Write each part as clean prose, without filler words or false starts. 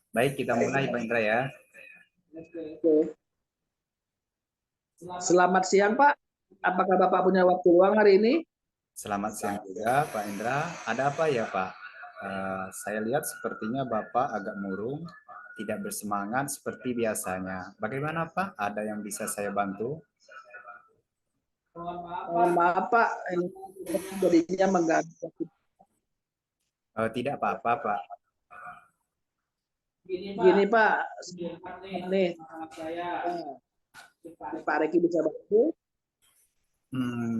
Baik, kita mulai Pak Indra ya. Oke. Selamat siang, Pak. Apakah Bapak punya waktu luang hari ini? Selamat siang juga Pak Indra. Ada apa ya Pak? Saya lihat sepertinya Bapak agak murung, tidak bersemangat seperti biasanya. Bagaimana Pak? Ada yang bisa saya bantu? Mohon maaf, Pak. Ini jadinya mengganggu. Tidak apa-apa Pak. Gini, Pak. Nih, Pak Reki bisa bantu.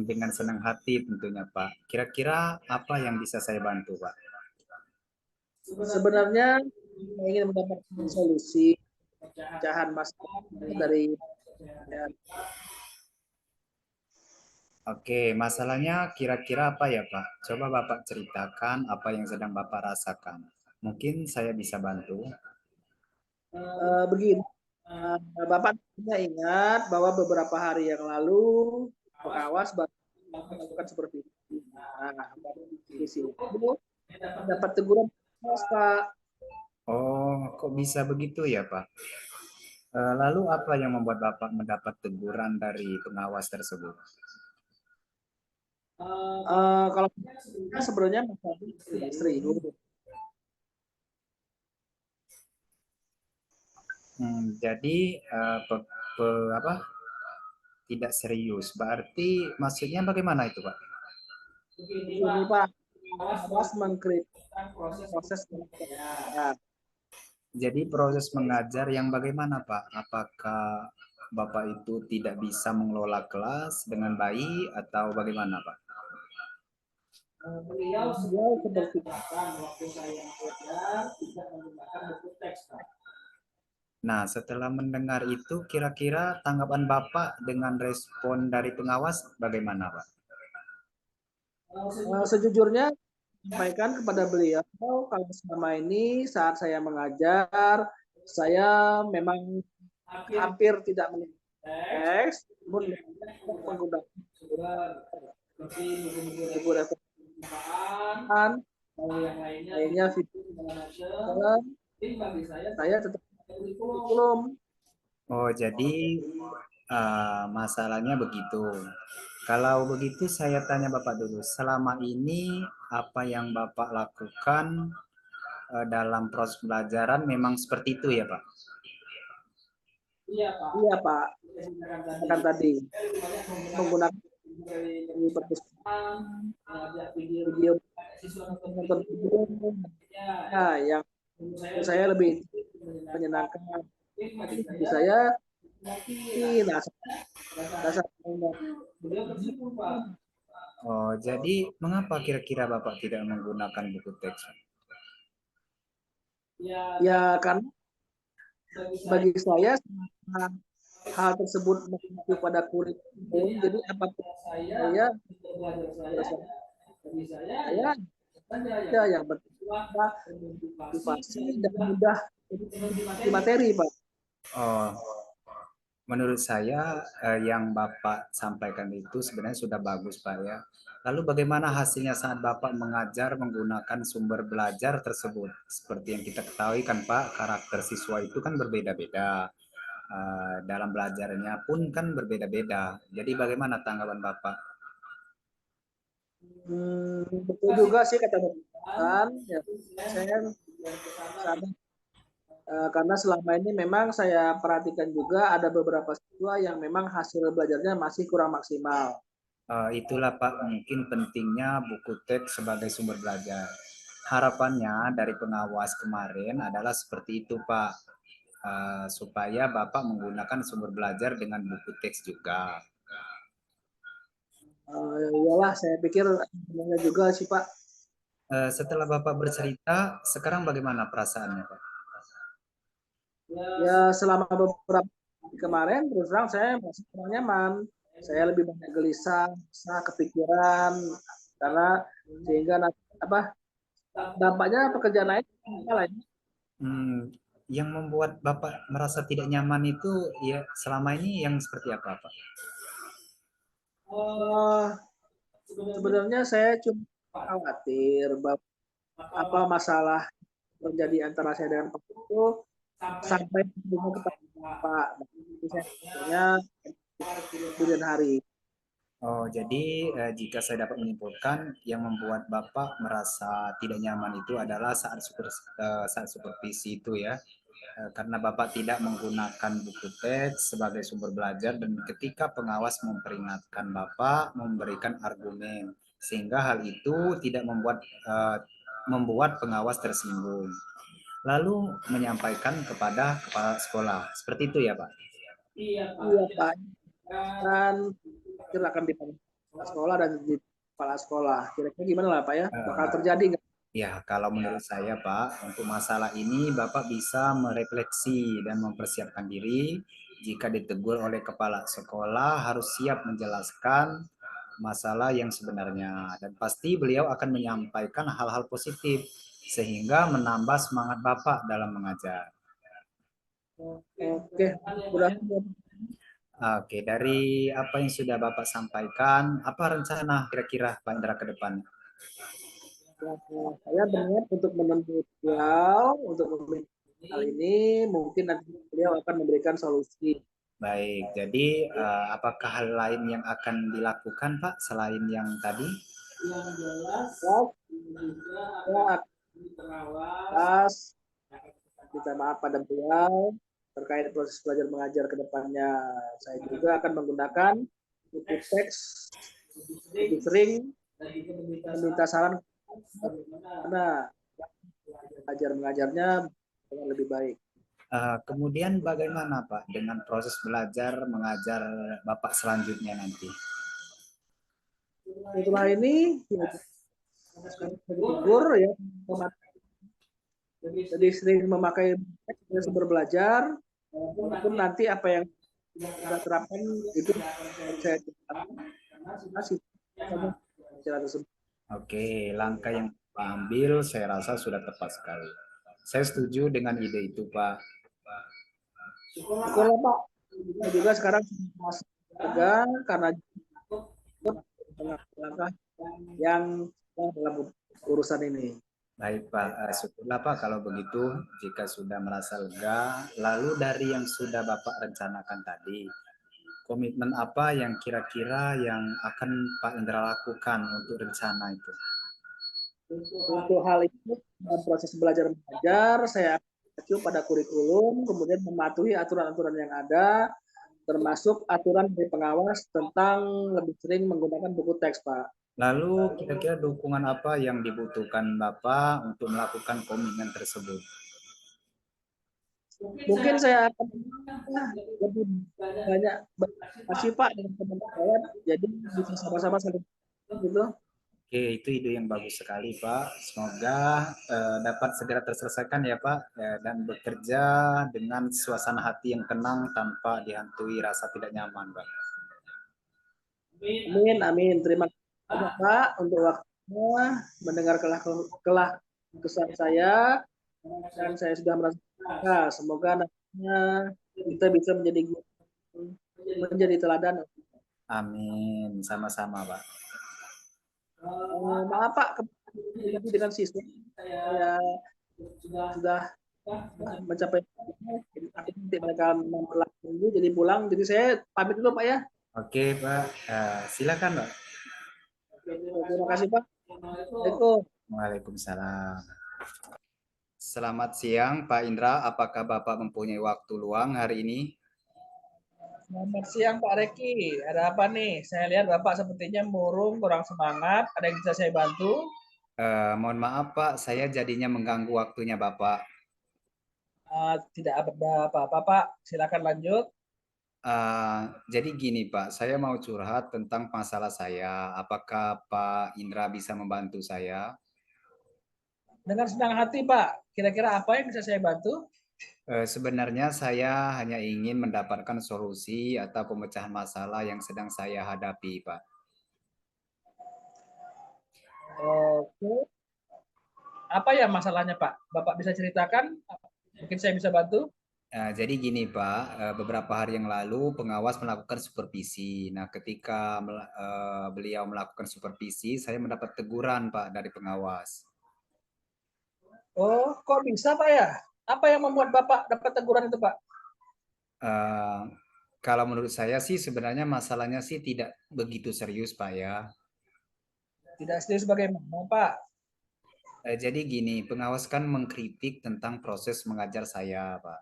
Dengan senang hati tentunya Pak. Kira-kira apa yang bisa saya bantu Pak? Sebenarnya saya ingin mendapatkan solusi pecahan masalah dari ya, Oke, masalahnya kira-kira apa ya Pak? Coba Bapak ceritakan apa yang sedang Bapak rasakan. Mungkin saya bisa bantu. begini. Bapak tentunya ingat bahwa beberapa hari yang lalu pengawas baru melakukan seperti itu. Nah, di sini dapat teguran, Pak. Oh, kok bisa begitu ya Pak? Lalu apa yang membuat Bapak mendapat teguran dari pengawas tersebut? Kalau sebenarnya masalahnya tidak serius. Jadi apa? Tidak serius. Berarti maksudnya bagaimana itu Pak? Ini Pak, pengawas mengkritik proses pengajaran. Jadi proses mengajar yang bagaimana Pak? Apakah Bapak itu tidak bisa mengelola kelas dengan baik atau bagaimana Pak? Beliau seperti Nah, setelah mendengar itu, kira-kira tanggapan Bapak dengan respon dari pengawas bagaimana Pak? sejujurnya sampaikan kepada beliau kalau selama ini saat saya mengajar saya memang hampir tidak menulis teks, namun menggunakan buku referensi lainnya video, saya tetap kurikulum. Oh, jadi masalahnya begitu. Kalau begitu saya tanya Bapak dulu, selama ini apa yang Bapak lakukan dalam proses pembelajaran memang seperti itu ya Pak? Iya Pak, kan tadi menggunakan perpustakaan, video nonton video, nah yang menurut saya lebih menyenangkan. Bagi saya ini dasar Oh, jadi mengapa kira-kira Bapak tidak menggunakan buku teks? ya karena bagi saya hal tersebut mengacu pada kurikulum, jadi apapun saya saya ada yang bertambah motivasi dan mudah di materi Pak. Oh, menurut saya yang Bapak sampaikan itu sebenarnya sudah bagus Pak ya. Lalu bagaimana hasilnya saat Bapak mengajar menggunakan sumber belajar tersebut? Seperti yang kita ketahui kan Pak, karakter siswa itu kan berbeda-beda. Dalam belajarnya pun kan berbeda-beda. Jadi bagaimana tanggapan Bapak? Betul juga sih kata Bapak. Ya, saya sadar karena selama ini memang saya perhatikan juga ada beberapa siswa yang memang hasil belajarnya masih kurang maksimal. Itulah Pak mungkin pentingnya buku teks sebagai sumber belajar. Harapannya dari pengawas kemarin adalah seperti itu Pak. Supaya Bapak menggunakan sumber belajar dengan buku teks juga. Iyalah, saya pikir sebenarnya juga sih Pak. Setelah Bapak bercerita, sekarang bagaimana perasaannya Pak? Ya selama beberapa hari kemarin terus terang saya masih kurang nyaman. Saya lebih banyak gelisah, kepikiran karena sehingga apa dampaknya pekerjaan lain lain. Hmm, yang membuat Bapak merasa tidak nyaman itu ya selama ini yang seperti apa Pak? Uh, Sebenarnya saya cuma khawatir bahwa apa masalah terjadi antara saya dengan Pak itu sampai kepada Pak. Jadi saya biasanya kemudian hari. Oh, jadi jika saya dapat menyimpulkan, yang membuat Bapak merasa tidak nyaman itu adalah saat supervisi itu ya. Karena Bapak tidak menggunakan buku teks sebagai sumber belajar dan ketika pengawas memperingatkan Bapak memberikan argumen sehingga hal itu tidak membuat pengawas tersinggung. Lalu menyampaikan kepada kepala sekolah. Seperti itu ya, Pak. Iya Pak, dan silakan di sekolah dan di kepala sekolah. Kira-kira gimana lah Pak ya? Bakal Eh, terjadi nggak? Ya, kalau menurut saya, Pak, untuk masalah ini Bapak bisa merefleksi dan mempersiapkan diri. Jika ditegur oleh kepala sekolah, harus siap menjelaskan masalah yang sebenarnya. Dan pasti beliau akan menyampaikan hal-hal positif, sehingga menambah semangat Bapak dalam mengajar. Oke, mudah-mudahan Oke, dari apa yang sudah Bapak sampaikan, apa rencana kira-kira Pak Indra ke depan? ya, saya berniat untuk menemui beliau untuk meminta hal ini. Mungkin nanti beliau akan memberikan solusi. Baik, jadi apakah hal lain yang akan dilakukan Pak selain yang tadi? Ya, saya akan bahas, minta maaf pada beliau terkait proses belajar mengajar ke depannya. Saya juga akan menggunakan buku teks lebih sering meminta saran karena belajar mengajarnya lebih baik. Kemudian bagaimana Pak dengan proses belajar mengajar Bapak selanjutnya nanti? Setelah ini, ya, sekarang saya libur ya, jadi sering memakai sumber belajar, walaupun nanti apa yang kita terapkan itu saya terapkan, masih sama cara tersebut. Oke, langkah yang Pak ambil saya rasa sudah tepat sekali. Saya setuju dengan ide itu Pak. Syukurlah Pak, saya juga sekarang masih tegang karena langkah yang dalam urusan ini. Baik Pak, syukurlah Pak kalau begitu jika sudah merasa lega. Lalu dari yang sudah Bapak rencanakan tadi, komitmen apa yang kira-kira yang akan Pak Indra lakukan untuk rencana itu? Untuk hal itu, dalam proses belajar mengajar, saya mengacu pada kurikulum, kemudian mematuhi aturan-aturan yang ada, termasuk aturan dari pengawas tentang lebih sering menggunakan buku teks, Pak. Lalu kira-kira dukungan apa yang dibutuhkan Bapak untuk melakukan komitmen tersebut? Mungkin saya akan lebih banyak berpartisipasi Pak dengan teman saya, jadi bisa sama-sama saling gitu. Oke, itu ide yang bagus sekali Pak. Semoga dapat segera terselesaikan ya Pak, dan bekerja dengan suasana hati yang tenang tanpa dihantui rasa tidak nyaman Pak. Amin, amin. Terima kasih Pak untuk waktunya mendengar kelah kesah saya dan saya sudah merasa semoga nantinya kita bisa menjadi teladan. Amin, sama-sama Pak. Maaf Pak, dengan siswa saya sudah mencapai aku nanti mereka dulu jadi pulang. Jadi saya pamit dulu Pak ya. Oke Pak, silakan Pak. Terima kasih Pak. Assalamualaikum. Waalaikumsalam. Selamat siang Pak Indra, apakah Bapak mempunyai waktu luang hari ini? Selamat siang Pak Reki. Ada apa nih? Saya lihat Bapak sepertinya murung, kurang semangat. Ada yang bisa saya bantu? Mohon maaf Pak, saya jadinya mengganggu waktunya Bapak. Tidak ada apa-apa Pak. Silakan lanjut. Uh, jadi gini Pak, saya mau curhat tentang masalah saya. Apakah Pak Indra bisa membantu saya? Dengan senang hati Pak. Kira-kira apa yang bisa saya bantu? Sebenarnya saya hanya ingin mendapatkan solusi atau pemecahan masalah yang sedang saya hadapi, Pak. Oke. Apa ya masalahnya Pak? Bapak bisa ceritakan? Mungkin saya bisa bantu. Jadi gini Pak, beberapa hari yang lalu pengawas melakukan supervisi. Nah, ketika beliau melakukan supervisi, saya mendapat teguran Pak dari pengawas. Oh, kok bisa Pak ya? Apa yang membuat Bapak dapat teguran itu Pak? Eh, Kalau menurut saya sih sebenarnya masalahnya sih tidak begitu serius Pak ya. Tidak serius bagaimana Pak? Jadi gini, pengawas kan mengkritik tentang proses mengajar saya Pak.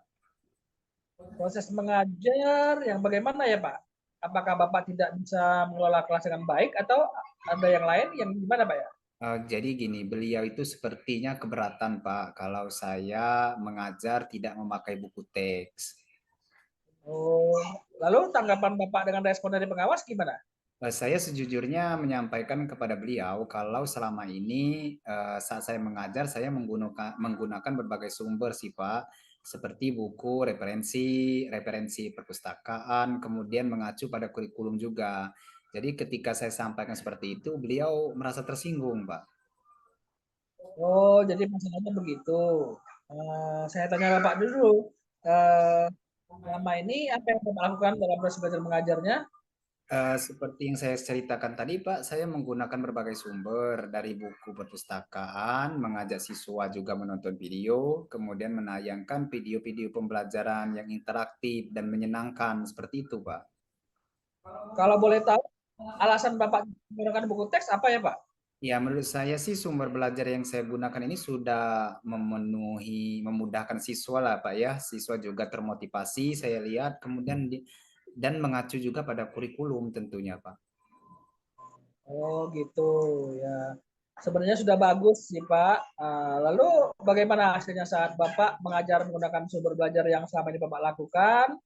Proses mengajar yang bagaimana ya Pak? Apakah Bapak tidak bisa mengelola kelas dengan baik atau ada yang lain yang gimana Pak ya? Jadi gini, beliau itu sepertinya keberatan Pak kalau saya mengajar tidak memakai buku teks. Oh, lalu tanggapan Bapak dengan respon dari pengawas gimana? Saya sejujurnya menyampaikan kepada beliau kalau selama ini saat saya mengajar saya menggunakan berbagai sumber sih Pak, seperti buku, referensi perpustakaan, kemudian mengacu pada kurikulum juga. Jadi ketika saya sampaikan seperti itu, beliau merasa tersinggung Pak. Oh, jadi masalahnya begitu. Saya tanya Bapak dulu. Eh, Selama ini apa yang Bapak lakukan dalam proses belajar mengajarnya? Seperti yang saya ceritakan tadi, Pak, saya menggunakan berbagai sumber dari buku perpustakaan, mengajak siswa juga menonton video, kemudian menayangkan video-video pembelajaran yang interaktif dan menyenangkan seperti itu, Pak. Kalau boleh tahu, alasan Bapak menggunakan buku teks apa ya Pak? Ya, menurut saya sih sumber belajar yang saya gunakan ini sudah memudahkan siswa lah, Pak ya. Siswa juga termotivasi, saya lihat, kemudian dan mengacu juga pada kurikulum tentunya, Pak. Oh gitu ya. Sebenarnya sudah bagus sih Pak. Lalu bagaimana hasilnya saat Bapak mengajar menggunakan sumber belajar yang selama ini Bapak lakukan?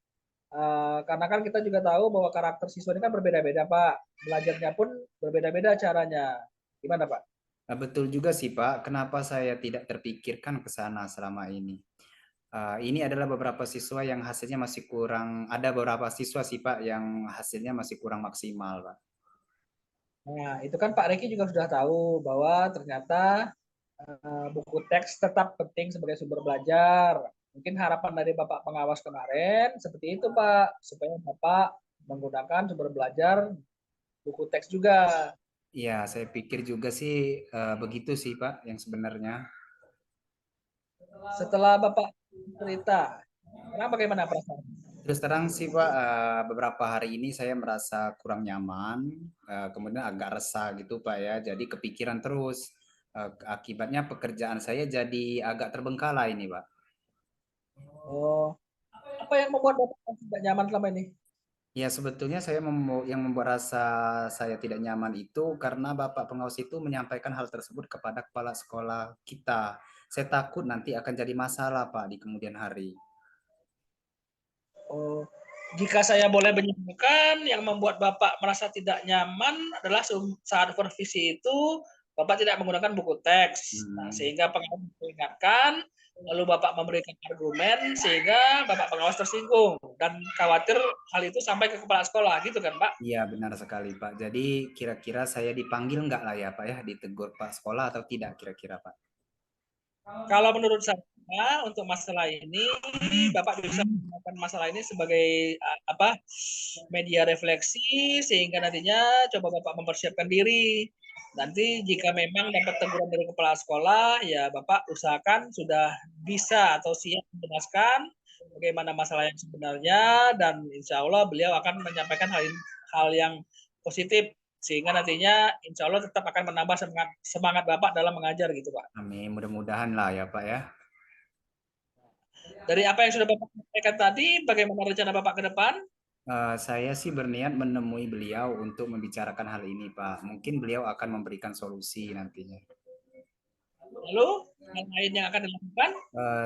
Karena kan kita juga tahu bahwa karakter siswa ini kan berbeda-beda Pak. Belajarnya pun berbeda-beda caranya. Gimana Pak? Betul juga sih, Pak. Kenapa saya tidak terpikirkan ke sana selama ini? Ini adalah beberapa siswa yang hasilnya masih kurang, ada beberapa siswa sih Pak yang hasilnya masih kurang maksimal, Pak. Nah, itu kan Pak Reki juga sudah tahu bahwa ternyata buku teks tetap penting sebagai sumber belajar. Mungkin harapan dari Bapak pengawas kemarin seperti itu Pak, supaya Bapak menggunakan sumber belajar buku teks juga. Ya, saya pikir juga sih begitu sih Pak yang sebenarnya. Setelah Bapak cerita, sekarang bagaimana perasaan? Terus terang sih Pak, beberapa hari ini saya merasa kurang nyaman, kemudian agak resah gitu Pak ya. Jadi kepikiran terus. Akibatnya pekerjaan saya jadi agak terbengkalai ini Pak. Oh, apa yang membuat Bapak tidak nyaman selama ini? Ya, sebetulnya yang membuat rasa saya tidak nyaman itu karena Bapak pengawas itu menyampaikan hal tersebut kepada kepala sekolah kita. Saya takut nanti akan jadi masalah, Pak, di kemudian hari. Oh, jika saya boleh menyimpulkan, yang membuat Bapak merasa tidak nyaman adalah saat supervisi itu Bapak tidak menggunakan buku teks. Nah, Hmm. sehingga pengawas mengingatkan, lalu Bapak memberikan argumen sehingga Bapak pengawas tersinggung dan khawatir hal itu sampai ke kepala sekolah, gitu kan, Pak? Iya, benar sekali, Pak. Jadi kira-kira saya dipanggil nggak lah ya, Pak ya, ditegur Pak sekolah atau tidak kira-kira, Pak? Kalau menurut saya untuk masalah ini Bapak bisa menggunakan masalah ini sebagai apa media refleksi sehingga nantinya coba Bapak mempersiapkan diri. Nanti jika memang dapat teguran dari kepala sekolah, ya Bapak usahakan sudah bisa atau siap menjelaskan bagaimana masalah yang sebenarnya dan insya Allah beliau akan menyampaikan hal yang positif sehingga nantinya insya Allah tetap akan menambah semangat Bapak dalam mengajar gitu Pak. Amin, mudah-mudahan lah ya, Pak ya. Dari apa yang sudah Bapak sampaikan tadi, bagaimana rencana Bapak ke depan? Saya sih berniat menemui beliau untuk membicarakan hal ini, Pak. Mungkin beliau akan memberikan solusi nantinya. Lalu, yang lain yang akan dilakukan?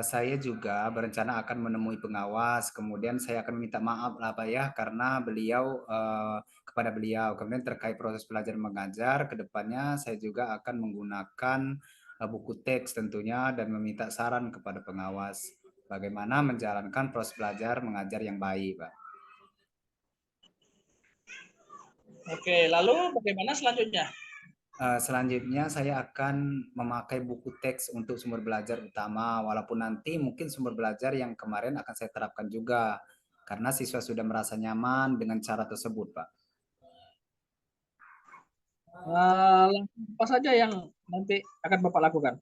Saya juga berencana akan menemui pengawas, kemudian saya akan minta maaf lah Pak ya, karena kepada beliau, kemudian terkait proses belajar mengajar, ke depannya saya juga akan menggunakan buku teks tentunya dan meminta saran kepada pengawas bagaimana menjalankan proses belajar mengajar yang baik, Pak. Oke, lalu bagaimana selanjutnya? Selanjutnya saya akan memakai buku teks untuk sumber belajar utama, walaupun nanti mungkin sumber belajar yang kemarin akan saya terapkan juga, karena siswa sudah merasa nyaman dengan cara tersebut, Pak. Langkah apa saja yang nanti akan Bapak lakukan?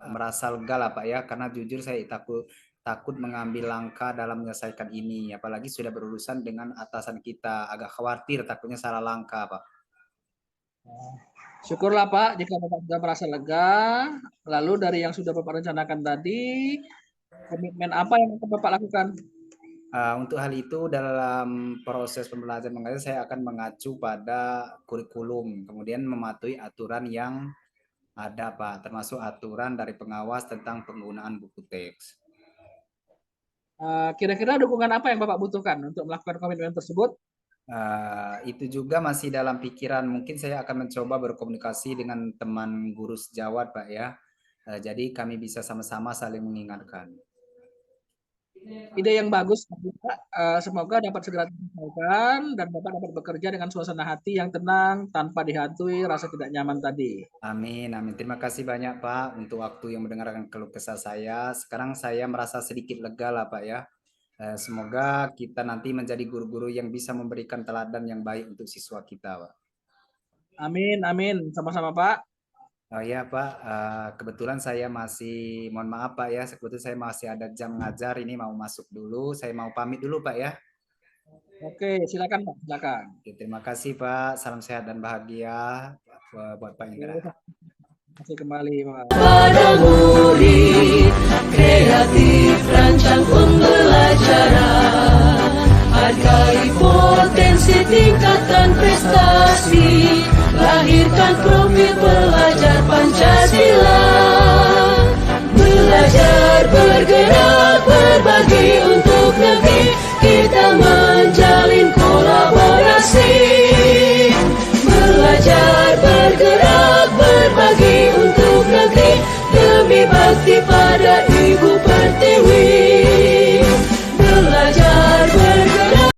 merasa lega lah Pak ya, karena jujur saya takut mengambil langkah dalam menyelesaikan ini, apalagi sudah berurusan dengan atasan kita, agak khawatir takutnya salah langkah Pak. Syukurlah Pak jika Bapak sudah merasa lega. Lalu dari yang sudah Bapak rencanakan tadi, komitmen apa yang akan Bapak lakukan? Untuk hal itu dalam proses pembelajaran mengajar saya akan mengacu pada kurikulum, kemudian mematuhi aturan yang ada Pak, termasuk aturan dari pengawas tentang penggunaan buku teks. Kira-kira dukungan apa yang Bapak butuhkan untuk melakukan komitmen tersebut? Itu juga masih dalam pikiran, mungkin saya akan mencoba berkomunikasi dengan teman guru sejawat Pak ya. Jadi kami bisa sama-sama saling mengingatkan. Ide yang bagus, Pak. Semoga dapat segera diselesaikan dan Bapak dapat bekerja dengan suasana hati yang tenang tanpa dihantui rasa tidak nyaman tadi. Amin, amin. Terima kasih banyak Pak untuk waktu yang mendengarkan keluh kesah saya. Sekarang saya merasa sedikit lega lah Pak ya. Semoga kita nanti menjadi guru-guru yang bisa memberikan teladan yang baik untuk siswa kita Pak. Amin, amin. Sama-sama Pak. Oh ya Pak, kebetulan saya masih, mohon maaf Pak ya, sebetulnya saya masih ada jam ngajar, ini mau masuk dulu, saya mau pamit dulu Pak ya. Oke, silakan Pak, silakan. Oke, terima kasih Pak, salam sehat dan bahagia buat Pak Indra. Masih kembali Pak. Pada murid kreatif rancang pembelajaran, hargai potensi tingkatkan prestasi, lahirkan profil pelajar Pancasila.